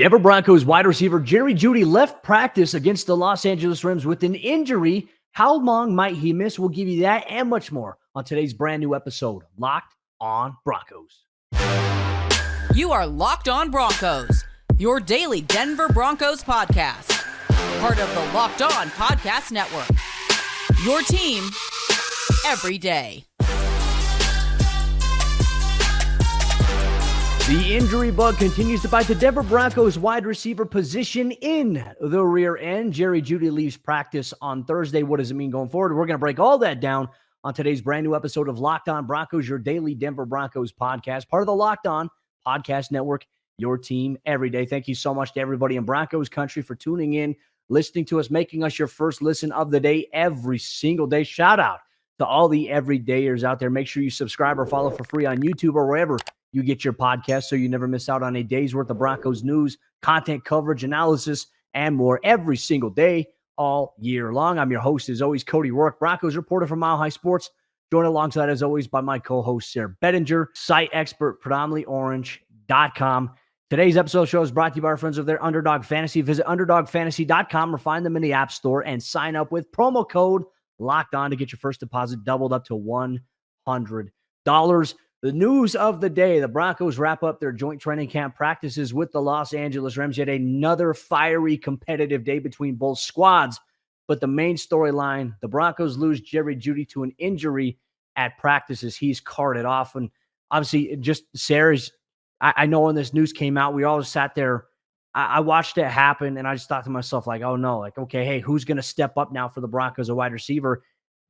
Denver Broncos wide receiver Jerry Jeudy left practice against the Los Angeles Rams with an injury. How long might he miss? We'll give you that and much more on today's brand new episode, Locked on Broncos. You are Locked on Broncos, your daily Denver Broncos podcast. Part of the Locked on Podcast Network. Your team every day. The injury bug continues to bite the Denver Broncos wide receiver position in the rear end. Jerry Jeudy leaves practice on Thursday. What does it mean going forward? We're going to break all that down on today's brand new episode of Locked on Broncos, your daily Denver Broncos podcast, part of the Locked on Podcast Network, your team every day. Thank you so much to everybody in Broncos Country for tuning in, listening to us, making us your first listen of the day every single day. Shout out to all the everydayers out there. Make sure you subscribe or follow for free on YouTube or wherever you get your podcast so you never miss out on a day's worth of Broncos news, content coverage, analysis, and more every single day, all year long. I'm your host, as always, Cody Roark, Broncos reporter from Mile High Sports, joined alongside, as always, by my co-host, Sayre Bedinger, site expert, predominantly orange.com. Today's episode show is brought to you by our friends over there, Underdog Fantasy. Visit underdogfantasy.com or find them in the App Store and sign up with promo code Locked On to get your first deposit doubled up to $100. The news of the day, the Broncos wrap up their joint training camp practices with the Los Angeles Rams. Yet another fiery competitive day between both squads. But the main storyline, the Broncos lose Jerry Jeudy to an injury at practices. He's carted off. And obviously, just Sayre's, I know when this news came out, we all just sat there. I watched it happen, and I just thought to myself, like, oh, no, like, okay, hey, who's going to step up now for the Broncos, a wide receiver?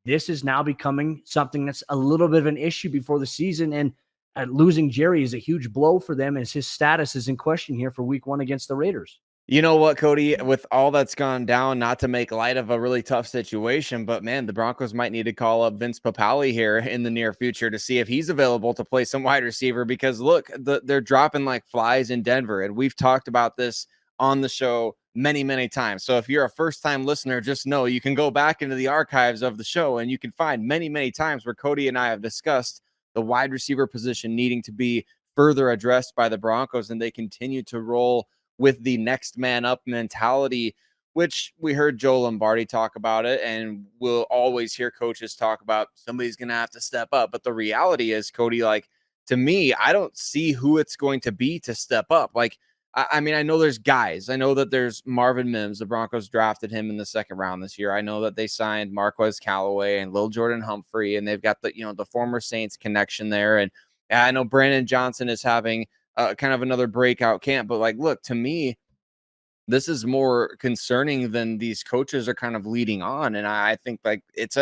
This is now becoming something that's a little bit of an issue before the season, and losing Jerry is a huge blow for them as his status is in question here for week one against the Raiders. You know what, Cody, with all that's gone down, not to make light of a really tough situation, but man, the Broncos might need to call up Vince Papale here in the near future to see if he's available to play some wide receiver, because look, they're dropping like flies in Denver. And we've talked about this on the show many, many times. So if you're a first-time listener, just know you can go back into the archives of the show and you can find many, many times where Cody and I have discussed the wide receiver position needing to be further addressed by the Broncos, and they continue to roll with the next man up mentality, which we heard Joe Lombardi talk about it, and we'll always hear coaches talk about somebody's going to have to step up. But the reality is, Cody, like, to me, I don't see who it's going to be to step up. Like, I mean, I know there's guys. I know that there's Marvin Mims. The Broncos drafted him in the second round this year. I know that they signed Marquez Callaway and Lil Jordan Humphrey, and they've got the former Saints connection there. And I know Brandon Johnson is having kind of another breakout camp. But like, look, to me, this is more concerning than these coaches are kind of leading on. And I think like it's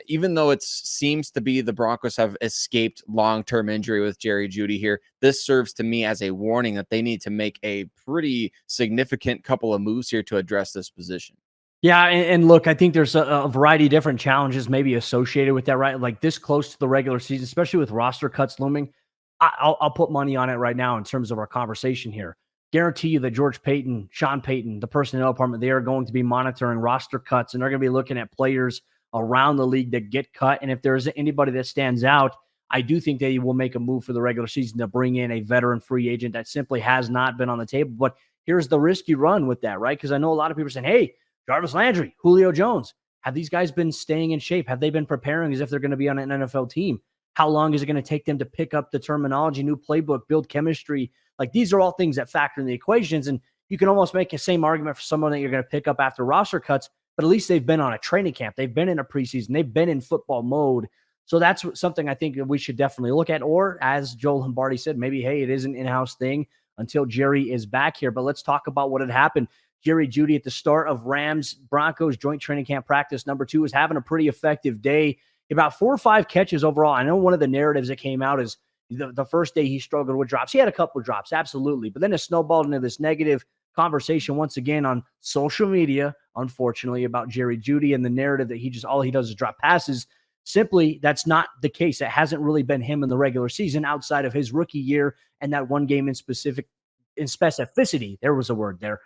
even though it seems to be the Broncos have escaped long-term injury with Jerry Jeudy here, this serves to me as a warning that they need to make a pretty significant couple of moves here to address this position. Yeah, and look, I think there's a variety of different challenges maybe associated with that, right? Like this close to the regular season, especially with roster cuts looming, I'll put money on it right now in terms of our conversation here. Guarantee you that George Payton, Sean Payton, the personnel department, they are going to be monitoring roster cuts, and they're going to be looking at players around the league that get cut. And if there isn't anybody that stands out, I do think they will make a move for the regular season to bring in a veteran free agent that simply has not been on the table. But here's the risk you run with that, right? Because I know a lot of people are saying, hey, Jarvis Landry, Julio Jones, have these guys been staying in shape? Have they been preparing as if they're going to be on an NFL team? How long is it going to take them to pick up the terminology, new playbook, build chemistry? Like these are all things that factor in the equations. And you can almost make the same argument for someone that you're going to pick up after roster cuts, but at least they've been on a training camp. They've been in a preseason. They've been in football mode. So that's something I think that we should definitely look at. Or as Joel Lombardi said, maybe, hey, it is an in-house thing until Jerry is back here. But let's talk about what had happened. Jerry Jeudy at the start of Rams-Broncos joint training camp practice number 2 is having a pretty effective day. About 4 or 5 catches overall. I know one of the narratives that came out is the first day he struggled with drops. He had a couple of drops, absolutely. But then it snowballed into this negative conversation once again on social media, unfortunately, about Jerry Jeudy and the narrative that all he does is drop passes. Simply, that's not the case. It hasn't really been him in the regular season outside of his rookie year and that one game in specificity, there was a word there,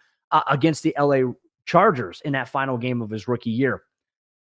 against the LA Chargers in that final game of his rookie year.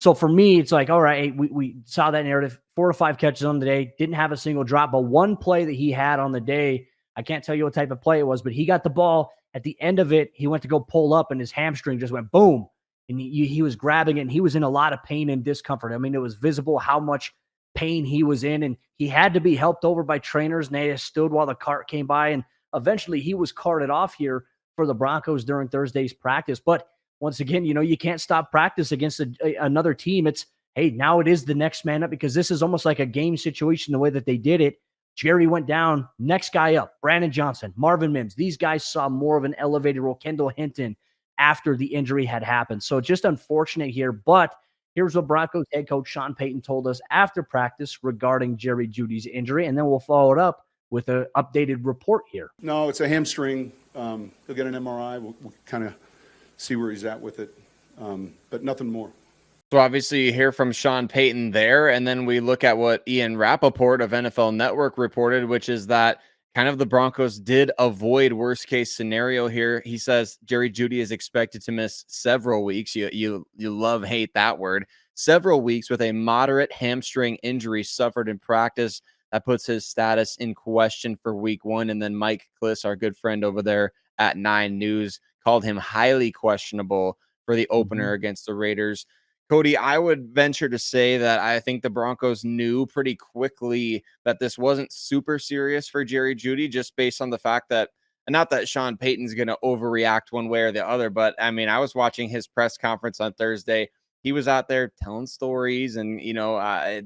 So for me, it's like, all right, we saw that narrative, 4 or 5 catches on the day, didn't have a single drop, but one play that he had on the day, I can't tell you what type of play it was, but he got the ball at the end of it, he went to go pull up and his hamstring just went boom. And he was grabbing it and he was in a lot of pain and discomfort. I mean, it was visible how much pain he was in, and he had to be helped over by trainers, and they stood while the cart came by, and eventually he was carted off here for the Broncos during Thursday's practice. But once again, you can't stop practice against another team. It's, hey, now it is the next man up, because this is almost like a game situation the way that they did it. Jerry went down, next guy up, Brandon Johnson, Marvin Mims. These guys saw more of an elevated role. Kendall Hinton, after the injury had happened. So just unfortunate here, but here's what Broncos head coach Sean Payton told us after practice regarding Jerry Jeudy's injury, and then we'll follow it up with an updated report here. No, it's a hamstring. He'll get an MRI. We'll kind of see where he's at with it, but nothing more. So obviously you hear from Sean Payton there, and then we look at what Ian Rappaport of NFL Network reported, which is that kind of the Broncos did avoid worst case scenario here. He says Jerry Jeudy is expected to miss several weeks. You hate that word. Several weeks with a moderate hamstring injury suffered in practice. That puts his status in question for week 1. And then Mike Kliss, our good friend over there at 9 News, called him highly questionable for the opener against the Raiders. Cody, I would venture to say that I think the Broncos knew pretty quickly that this wasn't super serious for Jerry Jeudy, just based on the fact that, not that Sean Payton's going to overreact one way or the other, but I mean, I was watching his press conference on Thursday. He was out there telling stories, and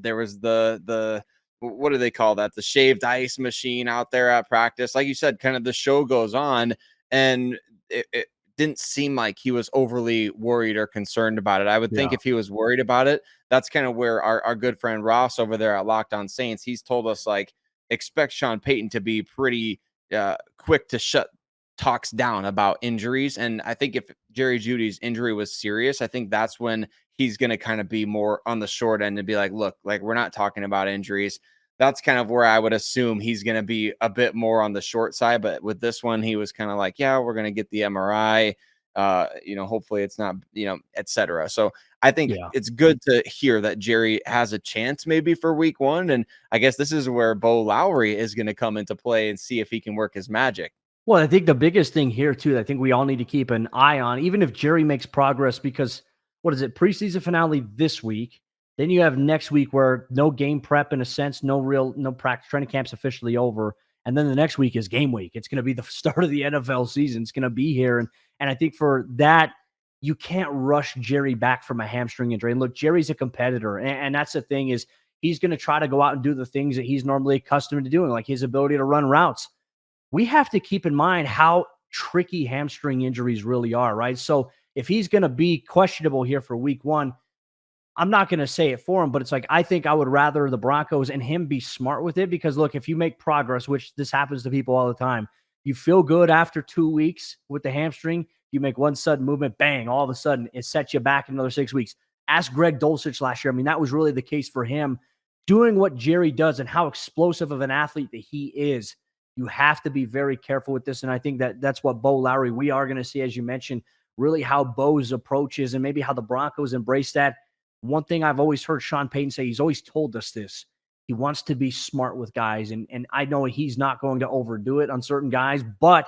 there was the what do they call that? The shaved ice machine out there at practice. Like you said, kind of the show goes on, and it didn't seem like he was overly worried or concerned about it. I would think if he was worried about it, that's kind of where our good friend Ross over there at Locked On Saints, he's told us, like, expect Sean Payton to be pretty quick to shut talks down about injuries. And I think if Jerry Jeudy's injury was serious, I think that's when he's going to kind of be more on the short end and be like, look, like, we're not talking about injuries. That's kind of where I would assume he's going to be a bit more on the short side. But with this one, he was kind of like, yeah, we're going to get the MRI. Hopefully it's not, et cetera. So I think it's good to hear that Jerry has a chance maybe for week 1. And I guess this is where Bo Lowry is going to come into play and see if he can work his magic. Well, I think the biggest thing here too, I think we all need to keep an eye on, even if Jerry makes progress, because what is it? Preseason finale this week. Then you have next week where no game prep in a sense, no practice. Training camp's officially over. And then the next week is game week. It's going to be the start of the NFL season. It's going to be here. And I think for that, you can't rush Jerry back from a hamstring injury. And look, Jerry's a competitor. And that's the thing, is he's going to try to go out and do the things that he's normally accustomed to doing, like his ability to run routes. We have to keep in mind how tricky hamstring injuries really are, right? So if he's going to be questionable here for week 1, I'm not going to say it for him, but it's like, I think I would rather the Broncos and him be smart with it, because look, if you make progress, which this happens to people all the time, you feel good after 2 weeks with the hamstring, you make one sudden movement, bang, all of a sudden it sets you back another 6 weeks. Ask Greg Dulcich last year. I mean, that was really the case for him. Doing what Jerry does and how explosive of an athlete that he is, you have to be very careful with this. And I think that's what Bo Lowry, we are going to see, as you mentioned, really how Bo's approach is and maybe how the Broncos embrace that. One thing I've always heard Sean Payton say, he's always told us this. He wants to be smart with guys. And I know he's not going to overdo it on certain guys, but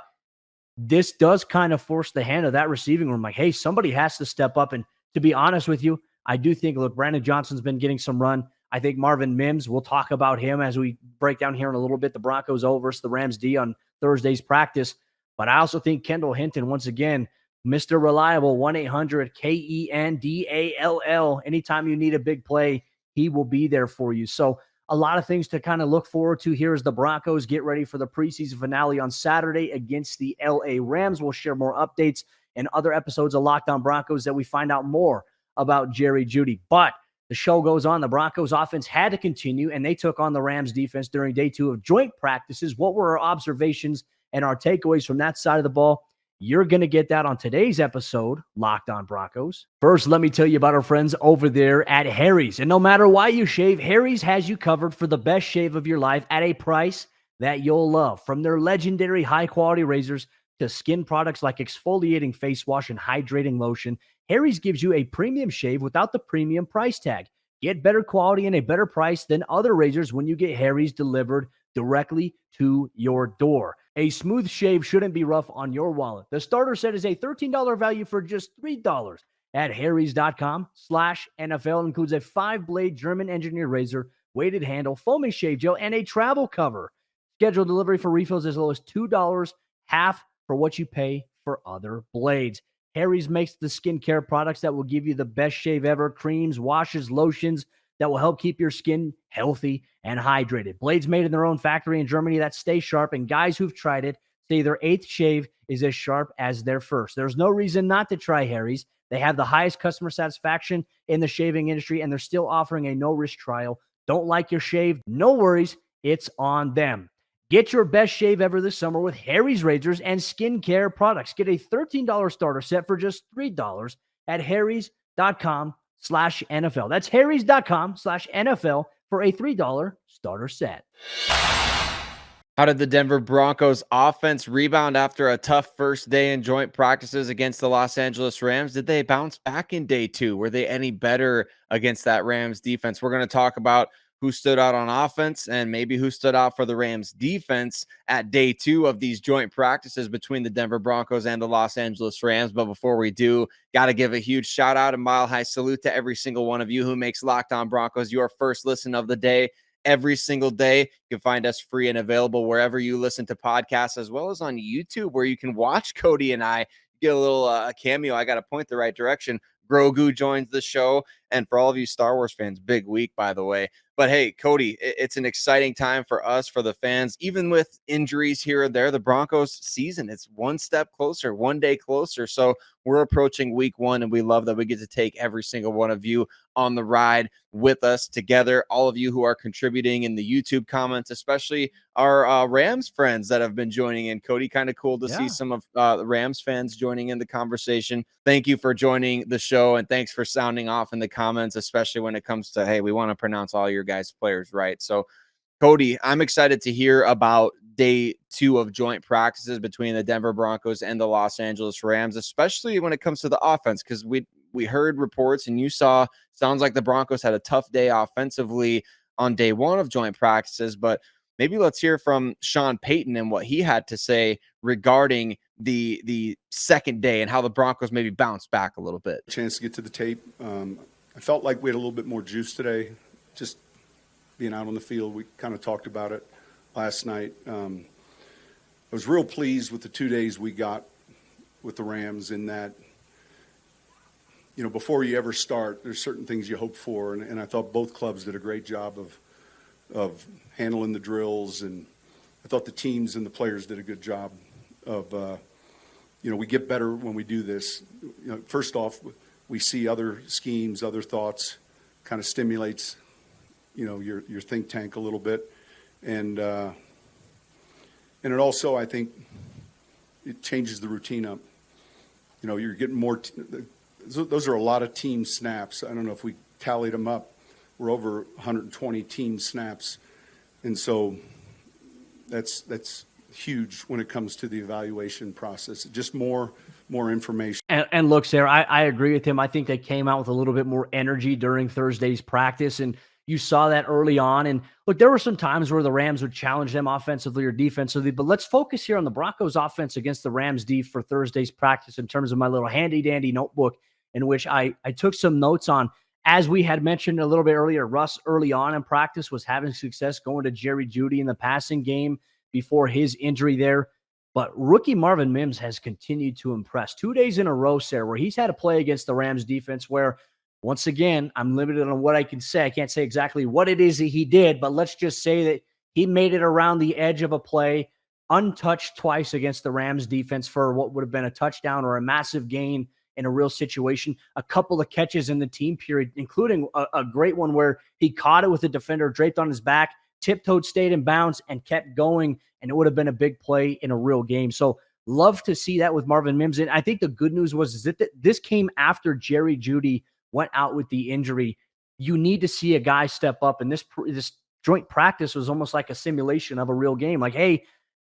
this does kind of force the hand of that receiving room. Like, hey, somebody has to step up. And to be honest with you, I do think, look, Brandon Johnson's been getting some run. I think Marvin Mims, we'll talk about him as we break down here in a little bit, the Broncos O versus the Rams D on Thursday's practice. But I also think Kendall Hinton, once again, Mr. Reliable, 1-800-KENDALL. Anytime you need a big play, he will be there for you. So a lot of things to kind of look forward to here as the Broncos get ready for the preseason finale on Saturday against the LA Rams. We'll share more updates and other episodes of Locked On Broncos that we find out more about Jerry Jeudy. But the show goes on. The Broncos offense had to continue, and they took on the Rams defense during day 2 of joint practices. What were our observations and our takeaways from that side of the ball? You're going to get that on today's episode, Locked On Broncos. First, let me tell you about our friends over there at Harry's. And no matter why you shave, Harry's has you covered for the best shave of your life at a price that you'll love. From their legendary high-quality razors to skin products like exfoliating face wash and hydrating lotion, Harry's gives you a premium shave without the premium price tag. Get better quality and a better price than other razors when you get Harry's delivered directly to your door. A smooth shave shouldn't be rough on your wallet. The starter set is a $13 value for just $3 at harrys.com/NFL. Includes a 5-blade German engineered razor, weighted handle, foaming shave gel, and a travel cover. Scheduled delivery for refills as low as $2, half for what you pay for other blades. Harry's makes the skincare products that will give you the best shave ever: creams, washes, lotions that will help keep your skin healthy and hydrated. Blades made in their own factory in Germany that stay sharp, and guys who've tried it say their 8th shave is as sharp as their first. There's no reason not to try Harry's. They have the highest customer satisfaction in the shaving industry, and they're still offering a no-risk trial. Don't like your shave? No worries. It's on them. Get your best shave ever this summer with Harry's razors and skincare products. Get a $13 starter set for just $3 at harrys.com/NFL. That's harrys.com/NFL for a $3 starter set. How did the Denver Broncos offense rebound after a tough first day in joint practices against the Los Angeles Rams? Did they bounce back in day 2? Were they any better against that Rams defense? We're going to talk about who stood out on offense and maybe who stood out for the Rams defense at day 2 of these joint practices between the Denver Broncos and the Los Angeles Rams. But before we do, got to give a huge shout out and mile high salute to every single one of you who makes Locked On Broncos your first listen of the day. Every single day, you can find us free and available wherever you listen to podcasts, as well as on YouTube, where you can watch Cody and I get a little cameo. I got to point the right direction. Grogu joins the show. And for all of you Star Wars fans, big week, by the way. But hey, Cody, it's an exciting time for us, for the fans, even with injuries here or there. The Broncos season, it's one step closer, one day closer. So we're approaching week 1, and we love that we get to take every single one of you on the ride with us together. All of you who are contributing in the YouTube comments, especially our Rams friends that have been joining in. Cody, kind of cool to see some of the Rams fans joining in the conversation. Thank you for joining the show, and thanks for sounding off in the comments, especially when it comes to, hey, we want to pronounce all your guys' players right. So, Cody, I'm excited to hear about day 2 of joint practices between the Denver Broncos and the Los Angeles Rams, especially when it comes to the offense, because we heard reports and you saw, sounds like the Broncos had a tough day offensively on day 1 of joint practices. But maybe let's hear from Sean Payton and what he had to say regarding the second day and how the Broncos maybe bounced back a little bit. Chance to get to the tape. I felt like we had a little bit more juice today, just being out on the field. We kind of talked about it last night. I was real pleased with the 2 days we got with the Rams, in that, you know, before you ever start, there's certain things you hope for. And I thought both clubs did a great job of handling the drills. And I thought the teams and the players did a good job of, you know, we get better when we do this. You know, first off, we see other schemes, other thoughts, kind of stimulates, you know, your think tank a little bit. And it also, I think, it changes the routine up. You know, you're getting more, those are a lot of team snaps. I don't know if we tallied them up. We're over 120 team snaps. And so that's huge when it comes to the evaluation process. Just more information. And look, Sayre, I agree with him. I think they came out with a little bit more energy during Thursday's practice, and you saw that early on. And look, there were some times where the Rams would challenge them offensively or defensively, but let's focus here on the Broncos offense against the Rams D for Thursday's practice in terms of my little handy dandy notebook, in which I took some notes on. As we had mentioned a little bit earlier, Russ early on in practice was having success going to Jerry Jeudy in the passing game before his injury there. But rookie Marvin Mims has continued to impress. 2 days in a row, Sayre, where he's had a play against the Rams defense where, once again, I'm limited on what I can say. I can't say exactly what it is that he did, but let's just say that he made it around the edge of a play, untouched twice against the Rams defense for what would have been a touchdown or a massive gain in a real situation. A couple of catches in the team period, including a great one where he caught it with the defender draped on his back, tiptoed, stayed in bounds, and kept going, and it would have been a big play in a real game. So love to see that with Marvin Mims. And I think the good news was that this came after Jerry Jeudy went out with the injury. You need to see a guy step up, and this joint practice was almost like a simulation of a real game. Like, hey,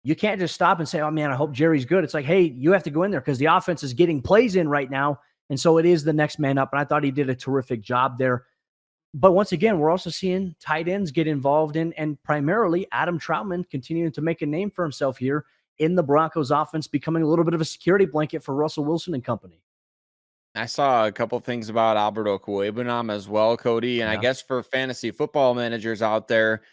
you can't just stop and say, oh, man, I hope Jerry's good. It's like, hey, you have to go in there because the offense is getting plays in right now, and so it is the next man up, and I thought he did a terrific job there. But once again, we're also seeing tight ends get involved in, and primarily Adam Troutman continuing to make a name for himself here in the Broncos offense, becoming a little bit of a security blanket for Russell Wilson and company. I saw a couple things about Alberto Cuebanam as well, Cody, and I Yeah. guess for fantasy football managers out there,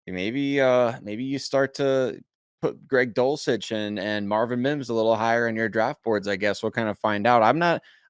maybe you start to put Greg Dulcich and Marvin Mims a little higher in your draft boards. I guess we'll kind of find out.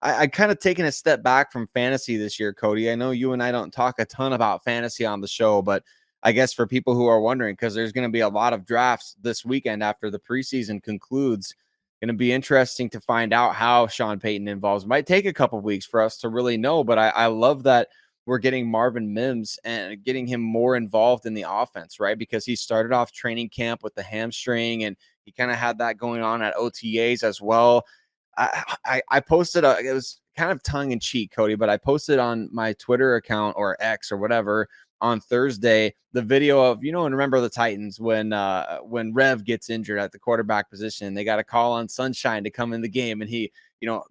I kind of taken a step back from fantasy this year, Cody. I know you and I don't talk a ton about fantasy on the show, but I guess for people who are wondering, because there's going to be a lot of drafts this weekend after the preseason concludes. Going to be interesting to find out how Sean Payton involves. Might take a couple weeks for us to really know, but I love that we're getting Marvin Mims and getting him more involved in the offense, right? Because he started off training camp with the hamstring, and he kind of had that going on at OTAs as well. I posted it was kind of tongue in cheek, Cody, but I posted on my Twitter account or X or whatever on Thursday the video of, and remember the Titans when Rev gets injured at the quarterback position, they got a call on Sunshine to come in the game, and he,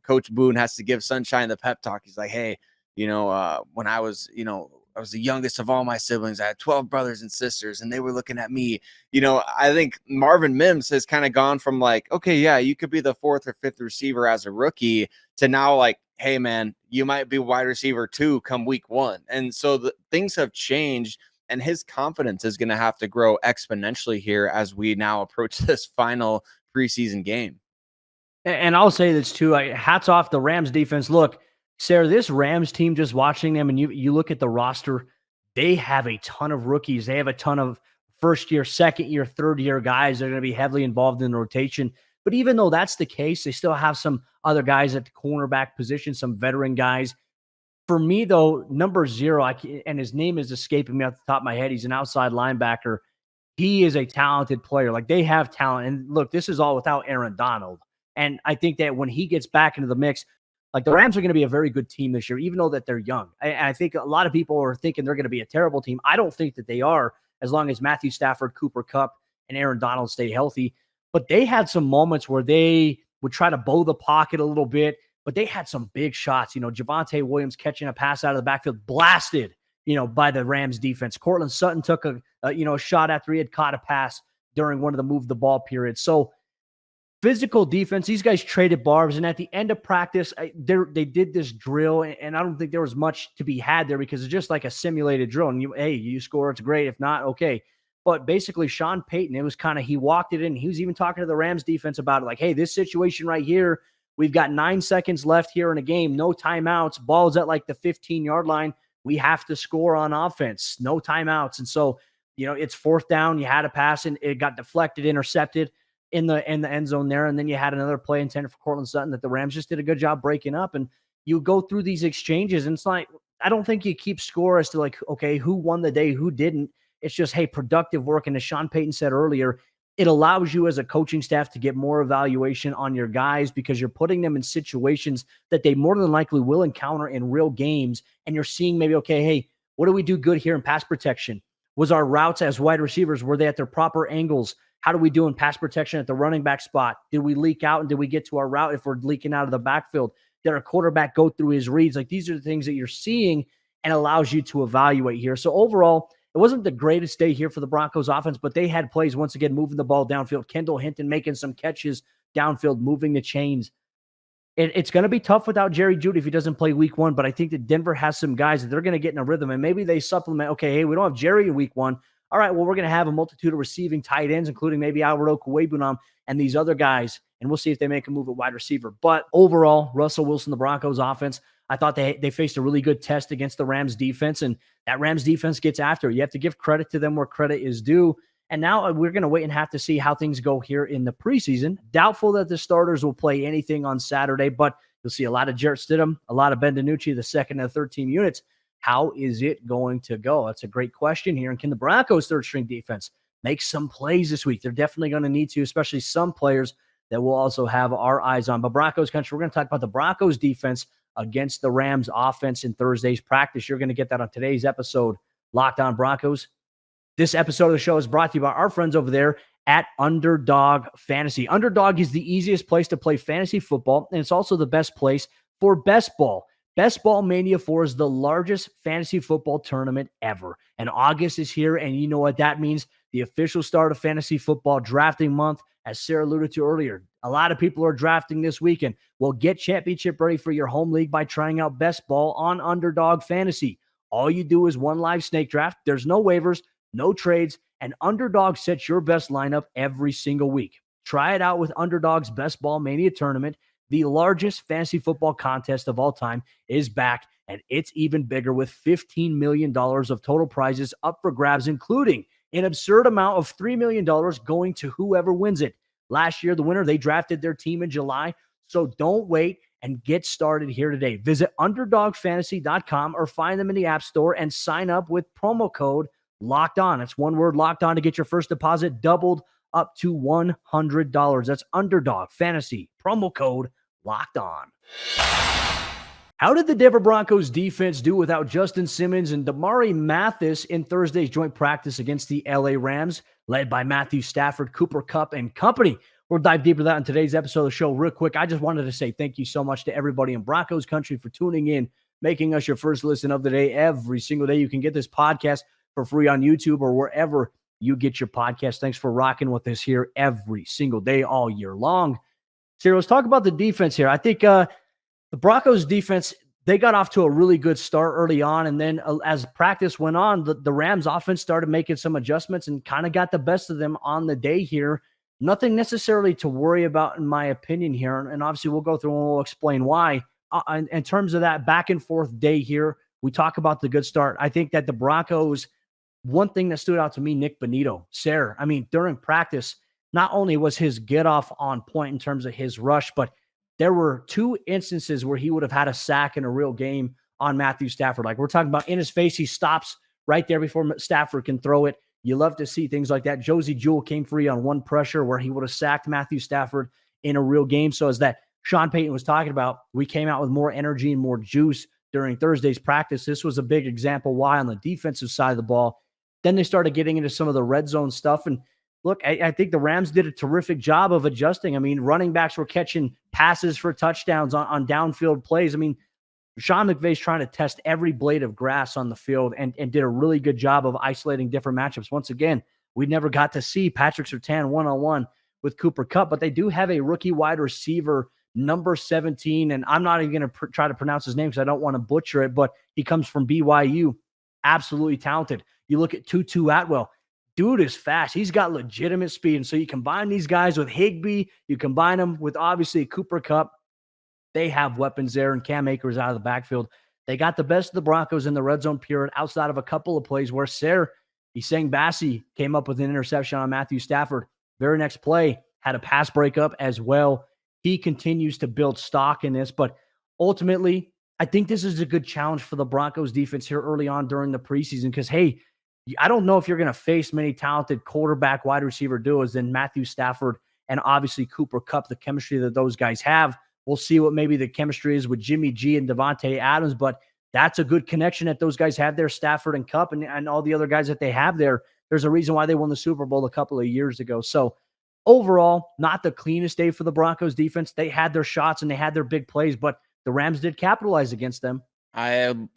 Coach Boone has to give Sunshine the pep talk. He's like, hey, when I was the youngest of all my siblings, I had 12 brothers and sisters, and they were looking at me. I think Marvin Mims has kind of gone from like, okay, yeah, you could be the 4th or 5th receiver as a rookie to now like, hey man, you might be wide receiver 2 come week 1. And so the things have changed, and his confidence is going to have to grow exponentially here as we now approach this final preseason game. And I'll say this too. Hats off the Rams defense. Look, Sayre, this Rams team, just watching them, and you look at the roster, they have a ton of rookies. They have a ton of first year, second year, third year guys that are going to be heavily involved in the rotation. But even though that's the case, they still have some other guys at the cornerback position, some veteran guys. For me, though, number 0, and his name is escaping me off the top of my head. He's an outside linebacker. He is a talented player. Like, they have talent. And look, this is all without Aaron Donald. And I think that when he gets back into the mix, like, the Rams are going to be a very good team this year, even though that they're young. I think a lot of people are thinking they're going to be a terrible team. I don't think that they are, as long as Matthew Stafford, Cooper Kupp, and Aaron Donald stay healthy. But they had some moments where they would try to bow the pocket a little bit, but they had some big shots. Javonte Williams catching a pass out of the backfield, blasted, by the Rams defense. Cortland Sutton took a shot after he had caught a pass during one of the move the ball periods. So physical defense, these guys traded barbs, and at the end of practice, they did this drill, and I don't think there was much to be had there because it's just like a simulated drill. And you score, it's great. If not, okay. But basically, Sean Payton, it was kind of, he walked it in. He was even talking to the Rams defense about it, like, hey, this situation right here, we've got 9 seconds left here in a game, no timeouts, ball's at like the 15-yard line. We have to score on offense, no timeouts. And so, it's 4th down. You had a pass, and it got deflected, intercepted in the end zone there. And then you had another play intended for Cortland Sutton that the Rams just did a good job breaking up. And you go through these exchanges, and it's like, I don't think you keep score as to like, okay, who won the day, who didn't. It's just, hey, productive work. And as Sean Payton said earlier, it allows you as a coaching staff to get more evaluation on your guys because you're putting them in situations that they more than likely will encounter in real games. And you're seeing maybe, okay, hey, what do we do good here in pass protection? Was our routes as wide receivers, were they at their proper angles? How do we do in pass protection at the running back spot? Did we leak out, and did we get to our route if we're leaking out of the backfield? Did our quarterback go through his reads? Like, these are the things that you're seeing and allows you to evaluate here. So overall, it wasn't the greatest day here for the Broncos offense, but they had plays once again, moving the ball downfield. Kendall Hinton making some catches downfield, moving the chains. It's going to be tough without Jerry Jeudy if he doesn't play week 1, but I think that Denver has some guys that they're going to get in a rhythm, and maybe they supplement, okay, hey, we don't have Jerry in week 1. All right, well, we're going to have a multitude of receiving tight ends, including maybe Alberto Cuebanam and these other guys, and we'll see if they make a move at wide receiver. But overall, Russell Wilson, the Broncos offense, I thought they faced a really good test against the Rams defense, and that Rams defense gets after it. You have to give credit to them where credit is due. And now we're going to wait and have to see how things go here in the preseason. Doubtful that the starters will play anything on Saturday, but you'll see a lot of Jarrett Stidham, a lot of Ben DiNucci, the second and third team units. How is it going to go? That's a great question here. And can the Broncos' third-string defense make some plays this week? They're definitely going to need to, especially some players that we'll also have our eyes on. But Broncos Country, we're going to talk about the Broncos defense against the Rams offense in Thursday's practice. You're going to get that on today's episode, Locked On Broncos. This episode of the show is brought to you by our friends over there at Underdog Fantasy. Underdog is the easiest place to play fantasy football, and it's also the best place for best ball. Best Ball Mania 4 is the largest fantasy football tournament ever. And August is here, and you know what that means. the official start of fantasy football drafting month. As Sayre alluded to earlier, a lot of people are drafting this weekend. Well, get championship ready for your home league by trying out Best Ball on Underdog Fantasy. All you do is one live snake draft. There's no waivers, no trades, and Underdog sets your best lineup every single week. Try it out with Underdog's Best Ball Mania Tournament. The largest fantasy football contest of all time is back, and it's even bigger with $15 million of total prizes up for grabs, including an absurd amount of $3 million going to whoever wins it. Last year, the winner, they drafted their team in July. So don't wait and get started here today. Visit UnderdogFantasy.com or find them in the App Store and sign up with promo code Locked On. It's one word, Locked On, to get your first deposit doubled up to $100. That's Underdog Fantasy, promo code Locked On. How did the Denver Broncos defense do without Justin Simmons and Damari Mathis in Thursday's joint practice against the LA Rams, led by Matthew Stafford, Cooper Kupp, and company? We'll dive deeper into that in today's episode of the show. Real quick, I just wanted to say thank you so much to everybody in Broncos Country for tuning in, making us your first listen of the day every single day. You can get this podcast for free on YouTube or wherever you get your podcast. Thanks for rocking with us here every single day, all year long. So let's talk about the defense here. I think the Broncos defense, they got off to a really good start early on. And then as practice went on, the Rams offense started making some adjustments and kind of got the best of them on the day here. Nothing necessarily to worry about, in my opinion, here. And obviously, we'll go through and we'll explain why. In terms of that back and forth day here, we talk about the good start. I think that the Broncos, one thing that stood out to me, Nik Bonitto, Sayre, I mean, during practice, not only was his get off on point in terms of his rush, but there were two instances where he would have had a sack in a real game on Matthew Stafford. Like we're talking about in his face, he stops right there before Stafford can throw it. You love to see things like that. Josie Jewell came free on one pressure where he would have sacked Matthew Stafford in a real game. So as that Sean Payton was talking about, we came out with more energy and more juice during Thursday's practice. This was a big example why on the defensive side of the ball. Then they started getting into some of the red zone stuff. And look, I think the Rams did a terrific job of adjusting. I mean, running backs were catching passes for touchdowns on downfield plays. I mean, Sean McVay's trying to test every blade of grass on the field and did a really good job of isolating different matchups. Once again, we never got to see Patrick Surtain one-on-one with Cooper Kupp, but they do have a rookie wide receiver, number 17, and I'm not even going to try to pronounce his name because I don't want to butcher it, but he comes from BYU, absolutely talented. You look at Tutu Atwell. Dude is fast. He's got legitimate speed. And so you combine these guys with Higbee, you combine them with obviously Cooper Kupp. They have weapons there, and Cam Akers out of the backfield. They got the best of the Broncos in the red zone period outside of a couple of plays where Sayre Bassi came up with an interception on Matthew Stafford. Very next play had a pass breakup as well. He continues to build stock in this, but ultimately, I think this is a good challenge for the Broncos defense here early on during the preseason because, hey, I don't know if you're going to face many talented quarterback wide receiver duos than Matthew Stafford and obviously Cooper Kupp, the chemistry that those guys have. We'll see what maybe the chemistry is with Jimmy G and Devontae Adams, but that's a good connection that those guys have there, Stafford and Kupp and all the other guys that they have there. There's a reason why they won the Super Bowl a couple of years ago. So overall, not the cleanest day for the Broncos defense. They had their shots and they had their big plays, but the Rams did capitalize against them.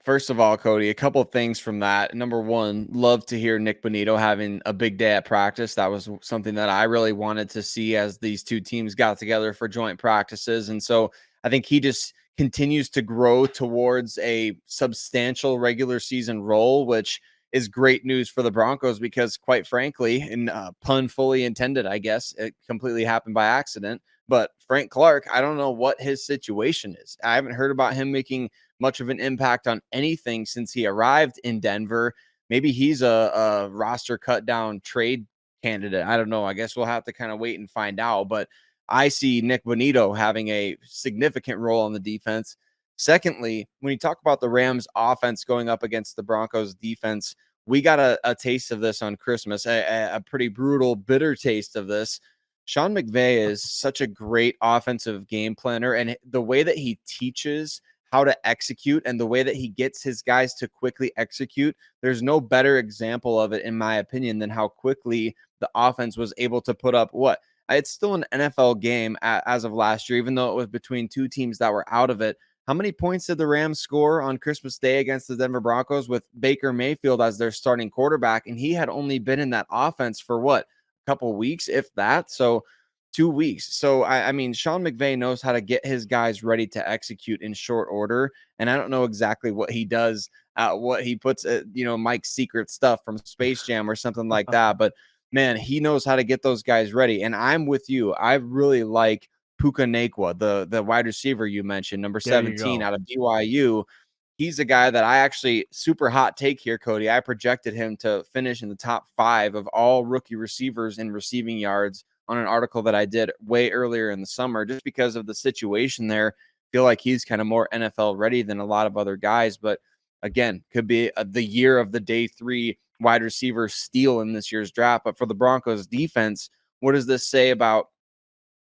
First of all, Cody, a couple of things from that. Number one, love to hear Nik Bonitto having a big day at practice. That was something that I really wanted to see as these two teams got together for joint practices. And so I think he just continues to grow towards a substantial regular season role, which is great news for the Broncos because, quite frankly, and pun fully intended, I guess, it completely happened by accident. But Frank Clark, I don't know what his situation is. I haven't heard about him making much of an impact on anything since he arrived in Denver. Maybe he's a roster cut down trade candidate. I don't know. I guess we'll have to kind of wait and find out. But I see Nik Bonitto having a significant role on the defense. Secondly, when you talk about the Rams offense going up against the Broncos defense, we got a taste of this on Christmas, a pretty brutal, bitter taste of this. Sean McVay is such a great offensive game planner, and the way that he teaches how to execute and the way that he gets his guys to quickly execute, there's no better example of it, in my opinion, than how quickly the offense was able to put up what? It's still an NFL game as of last year, even though it was between two teams that were out of it. How many points did the Rams score on Christmas Day against the Denver Broncos with Baker Mayfield as their starting quarterback? And he had only been in that offense for what, a couple weeks, if that? So 2 weeks. So, I mean, Sean McVay knows how to get his guys ready to execute in short order. And I don't know exactly what he does, what he puts, Mike's secret stuff from Space Jam or something like that. But man, he knows how to get those guys ready. And I'm with you. I really like Puka Nakua, the wide receiver you mentioned, number There you 17 go. out of BYU. He's a guy that I actually, super hot take here, Cody. I projected him to finish in the top 5 of all rookie receivers in receiving yards on an article that I did way earlier in the summer, just because of the situation there. Feel like he's kind of more NFL ready than a lot of other guys, but again, could be the year of the day 3 wide receiver steal in this year's draft. But for the Broncos defense, what does this say about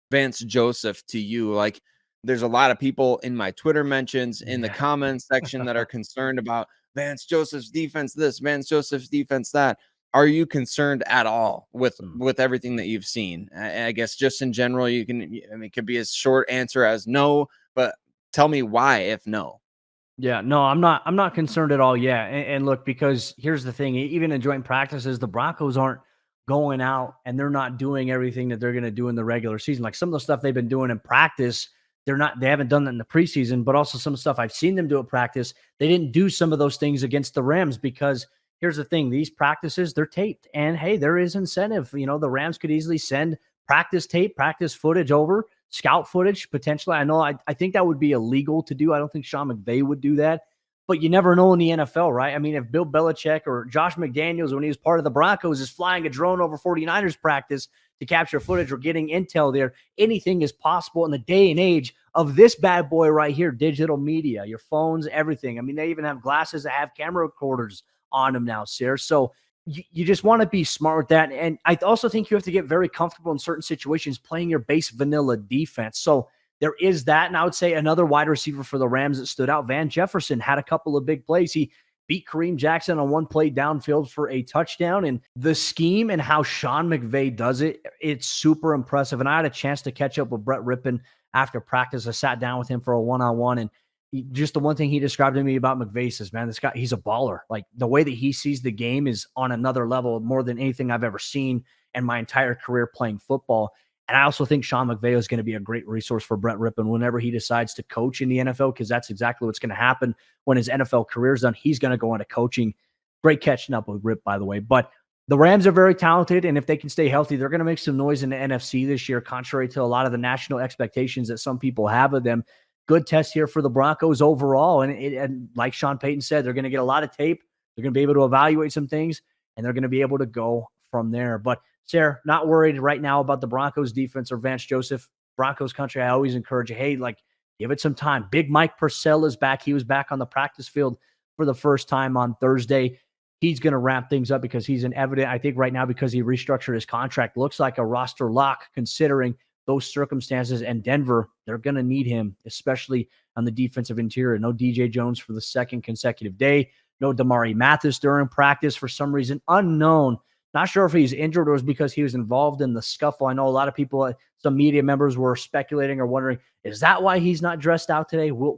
Vance Joseph to you? Like, there's a lot of people in my Twitter mentions, in the comments section, that are concerned about Vance Joseph's defense this, Vance Joseph's defense that. Are you concerned at all with everything that you've seen? I guess just in general, you can, I mean, it could be as short answer as no, but tell me why if no. Yeah, no, I'm not concerned at all. Yeah. And look, because here's the thing, even in joint practices, the Broncos aren't going out and they're not doing everything that they're going to do in the regular season. Like some of the stuff they've been doing in practice, they haven't done that in the preseason, but also some stuff I've seen them do at practice. They didn't do some of those things against the Rams because here's the thing, these practices, they're taped. And hey, there is incentive. The Rams could easily send practice tape, practice footage over, scout footage potentially. I know I think that would be illegal to do. I don't think Sean McVay would do that, but you never know in the NFL, right? I mean, if Bill Belichick or Josh McDaniels, when he was part of the Broncos, is flying a drone over 49ers practice to capture footage or getting intel there, anything is possible in the day and age of this bad boy right here, digital media, your phones, everything. I mean, they even have glasses that have camera recorders on them now, Sayre. So you just want to be smart with that. And I also think you have to get very comfortable in certain situations playing your base vanilla defense. So there is that. And I would say another wide receiver for the Rams that stood out, Van Jefferson, had a couple of big plays. He beat Kareem Jackson on one play downfield for a touchdown. And the scheme and how Sean McVay does it, it's super impressive. And I had a chance to catch up with Brett Rippon after practice. I sat down with him for a one-on-one, and just the one thing he described to me about McVay says, man, this guy, he's a baller. Like the way that he sees the game is on another level, more than anything I've ever seen in my entire career playing football. And I also think Sean McVay is going to be a great resource for Brett Rippon whenever he decides to coach in the NFL, because that's exactly what's going to happen when his NFL career is done. He's going to go into coaching. Great catching up with Rip, by the way. But the Rams are very talented, and if they can stay healthy, they're going to make some noise in the NFC this year, contrary to a lot of the national expectations that some people have of them. Good test here for the Broncos overall. And like Sean Payton said, they're going to get a lot of tape. They're going to be able to evaluate some things, and they're going to be able to go from there. But Sayre, not worried right now about the Broncos defense or Vance Joseph. Broncos country, I always encourage you, hey, give it some time. Big Mike Purcell is back. He was back on the practice field for the first time on Thursday. He's going to ramp things up because he's I think right now, because he restructured his contract, looks like a roster lock considering those circumstances. And Denver, they're going to need him, especially on the defensive interior. No DJ Jones for the second consecutive day. No Damari Mathis during practice for some reason unknown. Not sure if he's injured or it was because he was involved in the scuffle. I know a lot of people, some media members were speculating or wondering, is that why he's not dressed out today? We'll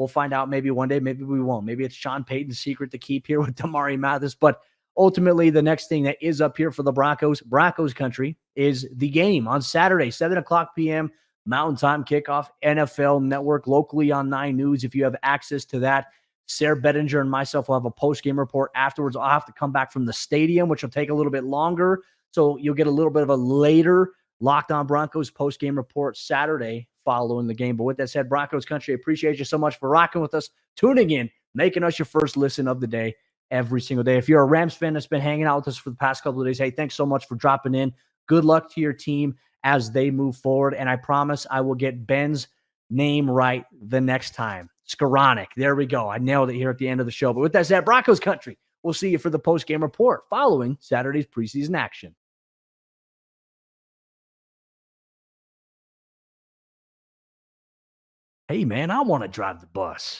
find out maybe one day. Maybe we won't. Maybe it's Sean Payton's secret to keep here with Damari Mathis. But ultimately, the next thing that is up here for the Broncos country, is the game on Saturday, 7:00 p.m. Mountain Time kickoff, NFL Network, locally on 9 News. If you have access to that, Sayre, Bedinger, and myself will have a post-game report afterwards. I'll have to come back from the stadium, which will take a little bit longer. So you'll get a little bit of a later Locked On Broncos post-game report Saturday following the game. But with that said, Broncos country, appreciate you so much for rocking with us, tuning in, making us your first listen of the day every single day. If you're a Rams fan that's been hanging out with us for the past couple of days, hey, thanks so much for dropping in. Good luck to your team as they move forward. And I promise I will get Ben's name right the next time. Skoranek. There we go. I nailed it here at the end of the show. But with that said, Broncos country, we'll see you for the post-game report following Saturday's preseason action. Hey, man, I want to drive the bus.